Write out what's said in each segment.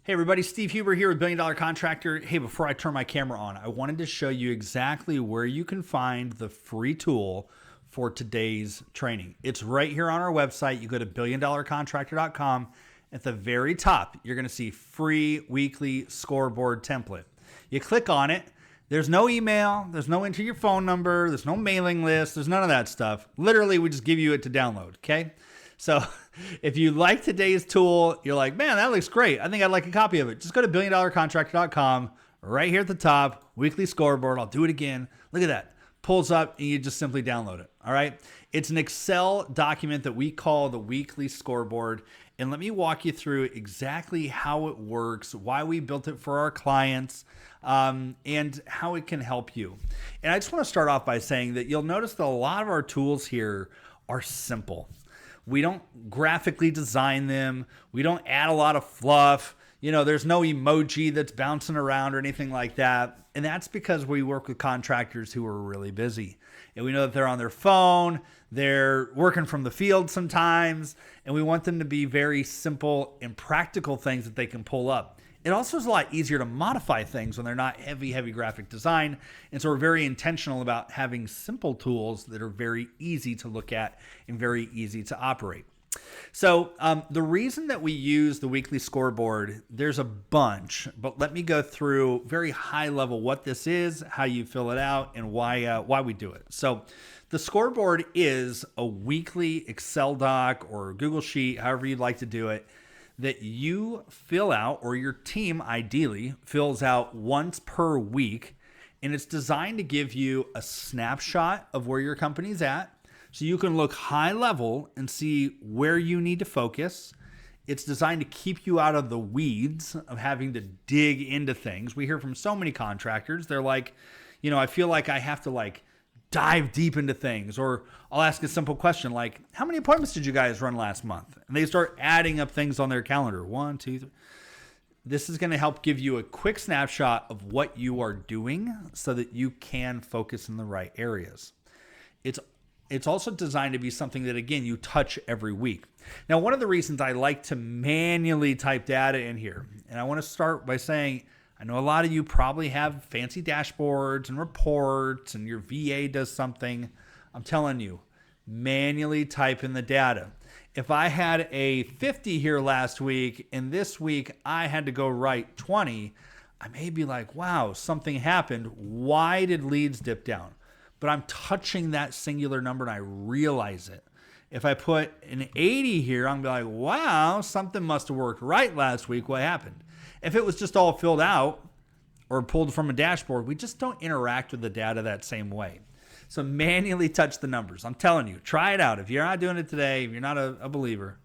Hey everybody, Steve Huber here with Billion Dollar Contractor. Hey, before I turn my camera on, I wanted to show you exactly where you can find the free tool for today's training. It's right here on our website. You go to billiondollarcontractor.com. At the very top, you're going to see free weekly scoreboard template. You click on it. There's no email. There's no enter your phone number. There's no mailing list. There's none of that stuff. Literally, we just give you it to download, okay? So if you like today's tool, you're like, man, that looks great. I think I'd like a copy of it. Just go to billiondollarcontractor.com. Right here at the top, weekly scoreboard. I'll do it again. Look at that. Pulls up and you just simply download it. All right. It's an Excel document that we call the weekly scoreboard. And let me walk you through exactly how it works, why we built it for our clients, and how it can help you. And I just want to start off by saying that you'll notice that a lot of our tools here are simple. We don't graphically design them. We don't add a lot of fluff. You know, there's no emoji that's bouncing around or anything like that. And that's because we work with contractors who are really busy. And we know that they're on their phone, they're working from the field sometimes, and we want them to be very simple and practical things that they can pull up. It also is a lot easier to modify things when they're not heavy graphic design. And so we're very intentional about having simple tools that are very easy to look at and very easy to operate. So the reason that we use the weekly scoreboard, there's a bunch, but let me go through very high level what this is, how you fill it out, and why we do it. So the scoreboard is a weekly Excel doc or Google Sheet, however you'd like to do it, that you fill out, or your team ideally fills out once per week. And it's designed to give you a snapshot of where your company's at. So you can look high level and see where you need to focus. It's designed to keep you out of the weeds of having to dig into things. We hear from so many contractors. They're like, I feel like I have to dive deep into things. Or I'll ask a simple question like, how many appointments did you guys run last month? And they start adding up things on their calendar. 1, 2, 3. This is going to help give you a quick snapshot of what you are doing so that you can focus in the right areas. It's also designed to be something that, again, you touch every week. Now, one of the reasons I like to manually type data in here, and I want to start by saying, I know a lot of you probably have fancy dashboards and reports and your VA does something. I'm telling you, manually type in the data. If I had a 50 here last week and this week I had to go write 20, I may be like, wow, something happened. Why did leads dip down? But I'm touching that singular number and I realize it. If I put an 80 here, I'm going to be like, wow, something must have worked right last week. What happened? If it was just all filled out or pulled from a dashboard, we just don't interact with the data that same way. So manually touch the numbers. I'm telling you, try it out. If you're not doing it today, if you're not a believer,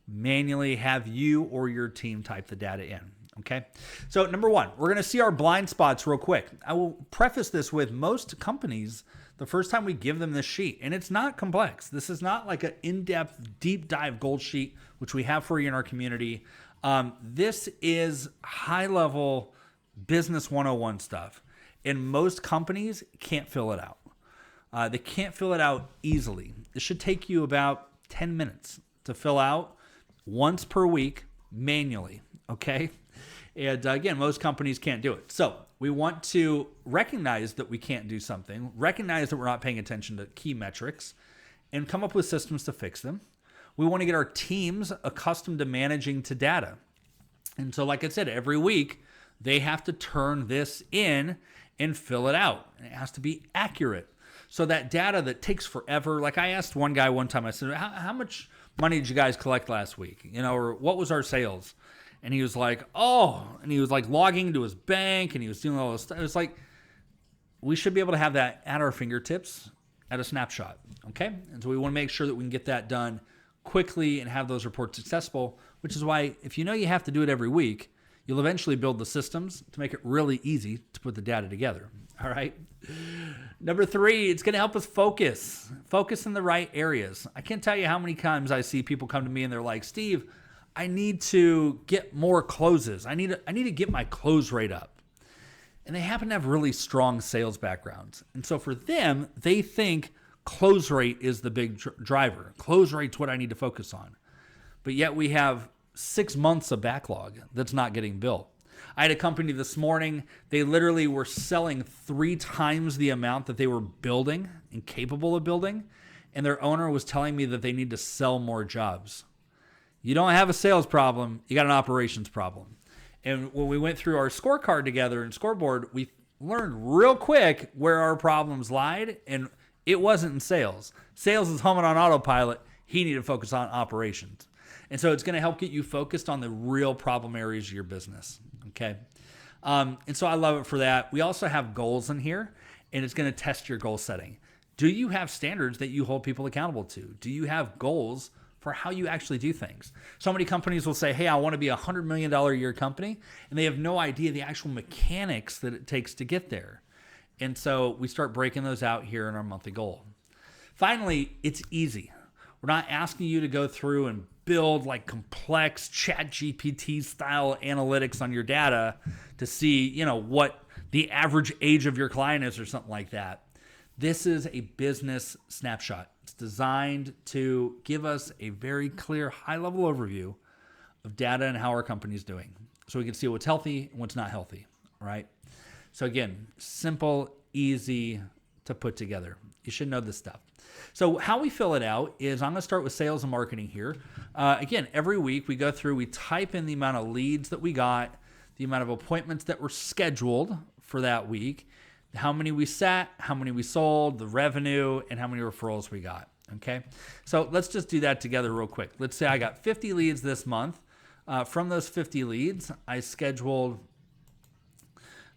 manually have you or your team type the data in. Okay. So number one, we're going to see our blind spots real quick. I will preface this with most companies, the first time we give them this sheet, and it's not complex. This is not like an in-depth, deep dive gold sheet, which we have for you in our community. This is high-level business 101 stuff, and most companies can't fill it out. They can't fill it out easily. It should take you about 10 minutes to fill out once per week manually, okay? And again, most companies can't do it. So we want to recognize that we can't do something, recognize that we're not paying attention to key metrics, and come up with systems to fix them. We want to get our teams accustomed to managing to data. And so, like I said, every week they have to turn this in and fill it out. And it has to be accurate. So that data that takes forever, like I asked one guy one time, I said, how much money did you guys collect last week? Or what was our sales? And he was like, and he was like logging into his bank and he was doing all this stuff. It was like, we should be able to have that at our fingertips at a snapshot. Okay. And so we want to make sure that we can get that done quickly and have those reports accessible, which is why if you know you have to do it every week, you'll eventually build the systems to make it really easy to put the data together. All right. Number 3, it's going to help us focus in the right areas. I can't tell you how many times I see people come to me and they're like, Steve, I need to get more closes. I need to get my close rate up. And they happen to have really strong sales backgrounds. And so for them, they think close rate is the big driver. Close rate's what I need to focus on. But yet we have 6 months of backlog that's not getting built. I had a company this morning, they literally were selling 3 times the amount that they were building and capable of building, and their owner was telling me that they need to sell more jobs. You don't have a sales problem, you got an operations problem. And when we went through our scorecard together in Scoreboard, we learned real quick where our problems lied, and it wasn't in sales. Sales is humming on autopilot. He needed to focus on operations. And so it's going to help get you focused on the real problem areas of your business. Okay. And so I love it for that. We also have goals in here, and it's going to test your goal setting. Do you have standards that you hold people accountable to? Do you have goals for how you actually do things? So many companies will say, hey, I want to be a $100 million a year company, and they have no idea the actual mechanics that it takes to get there. And so we start breaking those out here in our monthly goal. Finally, it's easy. We're not asking you to go through and build like complex ChatGPT style analytics on your data to see, what the average age of your client is or something like that. This is a business snapshot. It's designed to give us a very clear high-level overview of data and how our company is doing, so we can see what's healthy and what's not healthy, all right? So again, simple, easy to put together. You should know this stuff. So how we fill it out is I'm going to start with sales and marketing here. Again, every week we go through, we type in the amount of leads that we got, the amount of appointments that were scheduled for that week, how many we set, how many we sold, the revenue, and how many referrals we got. Okay. So let's just do that together real quick. Let's say I got 50 leads this month. From those 50 leads, I scheduled,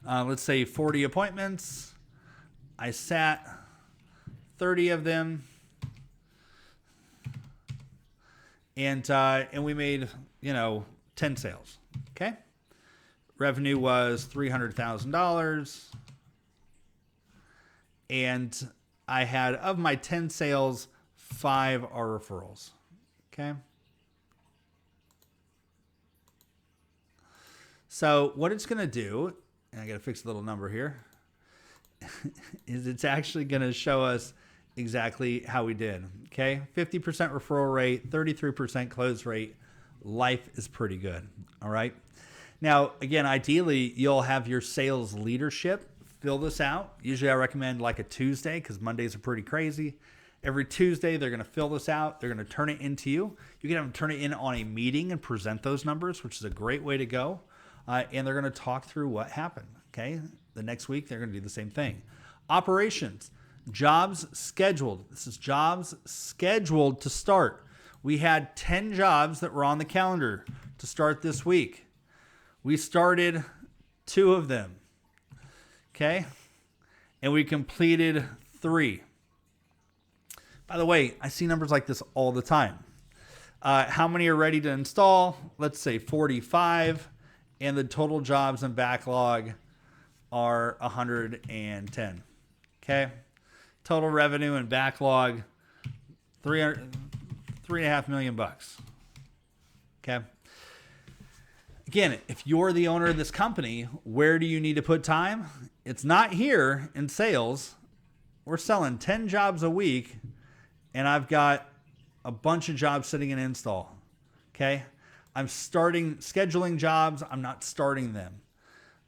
let's say 40 appointments. I sat 30 of them, and we made 10 sales. Okay, revenue was $300,000, and I had, of my 10 sales, 5 are referrals. Okay, so what it's going to do, and I got to fix a little number here, is it's actually going to show us exactly how we did. Okay, 50% referral rate, 33% close rate. Life is pretty good. All right. Now, again, ideally, you'll have your sales leadership fill this out. Usually I recommend like a Tuesday because Mondays are pretty crazy. Every Tuesday, they're going to fill this out. They're going to turn it into you. You can have them turn it in on a meeting and present those numbers, which is a great way to go. And they're going to talk through what happened. Okay. The next week, they're going to do the same thing. Operations, jobs scheduled. This is jobs scheduled to start. We had 10 jobs that were on the calendar to start this week. We started 2 of them. Okay. And we completed 3. By the way, I see numbers like this all the time. How many are ready to install? Let's say 45. And the total jobs and backlog are 110. Okay. Total revenue and backlog, $3.5 million. Okay. Again, if you're the owner of this company, where do you need to put time? It's not here in sales. We're selling 10 jobs a week, and I've got a bunch of jobs sitting in install. Okay. I'm scheduling jobs. I'm not starting them.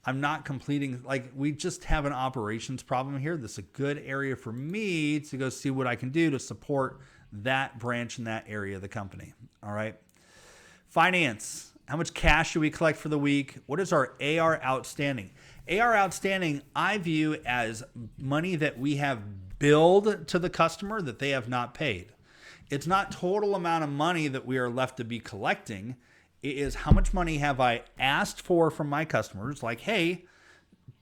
I'm not completing, we just have an operations problem here. This is a good area for me to go see what I can do to support that branch in that area of the company. All right. Finance. How much cash do we collect for the week? What is our AR outstanding? AR outstanding, I view as money that we have billed to the customer that they have not paid. It's not total amount of money that we are left to be collecting. It is how much money have I asked for from my customers? Like, hey,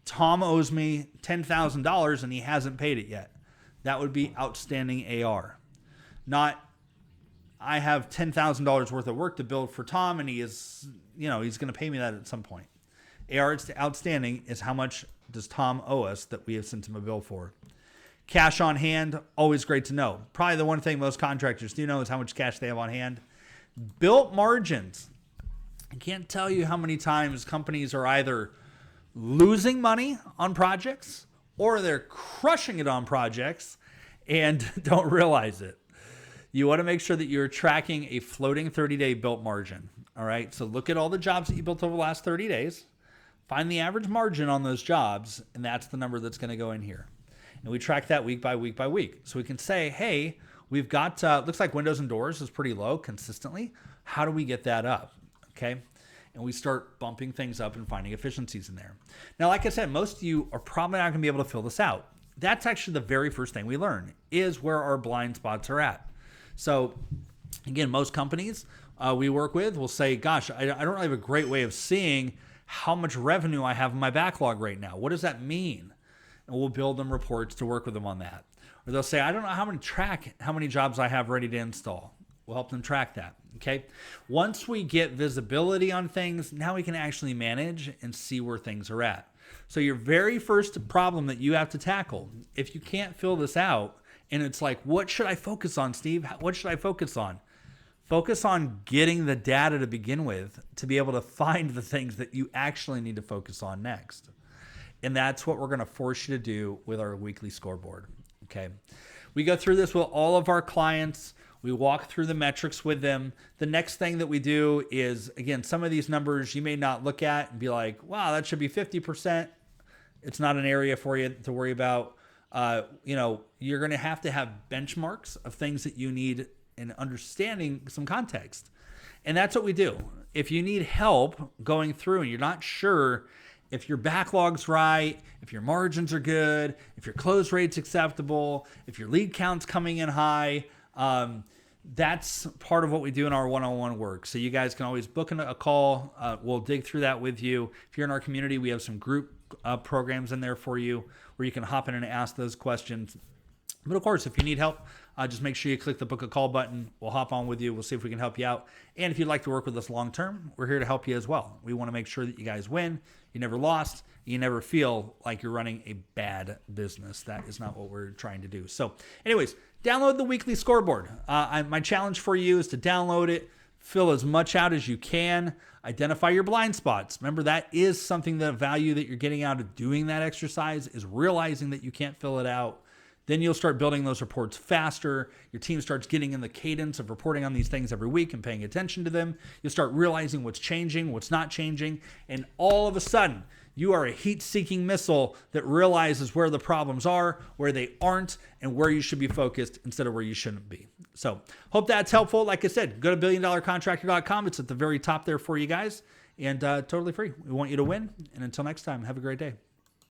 Tom owes me $10,000 and he hasn't paid it yet. That would be outstanding AR. Not, I have $10,000 worth of work to build for Tom and he is, he's going to pay me that at some point. AR outstanding is how much does Tom owe us that we have sent him a bill for. Cash on hand, always great to know. Probably the one thing most contractors do know is how much cash they have on hand. Built margins. I can't tell you how many times companies are either losing money on projects or they're crushing it on projects and don't realize it. You want to make sure that you're tracking a floating 30-day built margin. All right. So look at all the jobs that you built over the last 30 days, find the average margin on those jobs, and that's the number that's going to go in here. And we track that week by week by week. So we can say, hey, we've got, looks like windows and doors is pretty low consistently. How do we get that up? Okay. And we start bumping things up and finding efficiencies in there. Now, like I said, most of you are probably not going to be able to fill this out. That's actually the very first thing we learn is where our blind spots are at. So again, most companies we work with will say, gosh, I don't really have a great way of seeing how much revenue I have in my backlog right now. What does that mean? And we'll build them reports to work with them on that. Or they'll say, I don't know how many jobs I have ready to install. We'll help them track that. Okay. Once we get visibility on things, now we can actually manage and see where things are at. So your very first problem that you have to tackle, if you can't fill this out and it's like, what should I focus on, Steve? What should I focus on? Focus on getting the data to begin with to be able to find the things that you actually need to focus on next. And that's what we're going to force you to do with our weekly scoreboard. Okay. We go through this with all of our clients. We walk through the metrics with them. The next thing that we do is, again, some of these numbers you may not look at and be like, wow, that should be 50%. It's not an area for you to worry about. You're going to have benchmarks of things that you need in understanding some context. And that's what we do. If you need help going through and you're not sure if your backlog's right, if your margins are good, if your close rate's acceptable, if your lead count's coming in high, that's part of what we do in our one-on-one work. So you guys can always book a call. We'll dig through that with you. If you're in our community, we have some group programs in there for you where you can hop in and ask those questions. But of course, if you need help, just make sure you click the book a call button. We'll hop on with you. We'll see if we can help you out. And if you'd like to work with us long-term, we're here to help you as well. We want to make sure that you guys win. You never lost. You never feel like you're running a bad business. That is not what we're trying to do. So anyways, download the weekly scoreboard. My challenge for you is to download it, fill as much out as you can, identify your blind spots. Remember, that is something, the value that you're getting out of doing that exercise is realizing that you can't fill it out. Then you'll start building those reports faster. Your team starts getting in the cadence of reporting on these things every week and paying attention to them. You'll start realizing what's changing, what's not changing. And all of a sudden, you are a heat-seeking missile that realizes where the problems are, where they aren't, and where you should be focused instead of where you shouldn't be. So hope that's helpful. Like I said, go to billiondollarcontractor.com. It's at the very top there for you guys, and totally free. We want you to win. And until next time, have a great day.